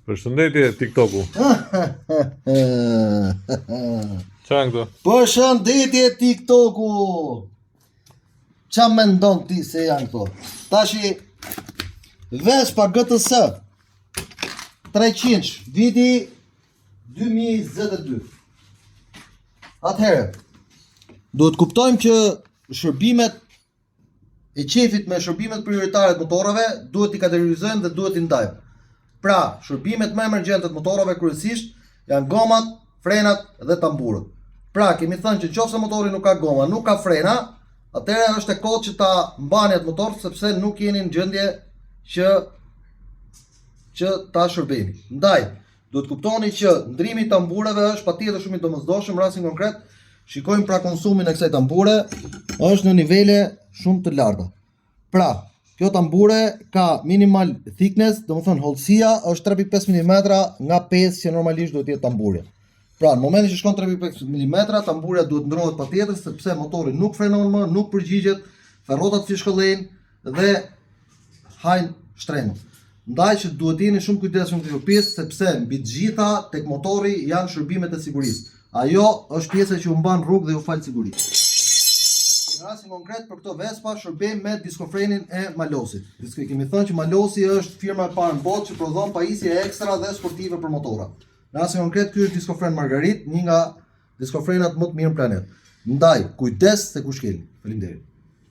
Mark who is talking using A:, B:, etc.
A: Përshëndetje TikToku. Çfarë këto?
B: Përshëndetje TikToku. Qa mendon ti se janë këto? Tashi Vespa GTS 300 viti 2022. Atëherë duhet kuptojmë që shërbimet e qefit me shërbimet prioritare të motorave duhet i kategorizojmë dhe duhet i ndajmë. Pra, shërbimet më emergjente të motorave kryesisht janë gomat, frenat dhe tamburët. Pra, kemi thënë që nëse motori nuk ka goma, nuk ka frena, atëherë është e kohë që ta mbani atë motor sepse nuk jeni në gjendje që ta shërbeni. Ndaj, duhet kuptoni që ndrimi i tambureve është patjetër shumë i domosdoshëm. Rastin konkret, shikojmë pra konsumin e kësaj tambure është në nivele shumë të larta. Pra, kjo tambure ka minimal thickness, domethënë hollësia është 3.5 mm nga 5 që normalisht duhet të jetë tamburja. Pra, në momentin që shkon 3.5 mm, tamburja duhet ndrohet patjetër sepse motori nuk frenon më, nuk përgjigjet, ferrotat fishkëllejnë dhe hajnë shtrenjtë. Ndaj që duhet jeni shumë kujdesshëm këtë pjesë sepse mbi të gjitha tek motori janë shërbimet e sigurisë. Ajo është pjesa që u mban rrugë dhe ju fal sigurisë. Në rastin konkret për këto Vespa shërbejmë me diskofrenin e Malosit. Kemi thënë që Malosi është firma e parë në botë që prodhon pajisje ekstra dhe sportive për motora. Në rastin konkret ky është diskofren Margarit, një nga diskofrenat më të mirë në planet. Ndaj, kujdes se ku shkelni. Faleminderit.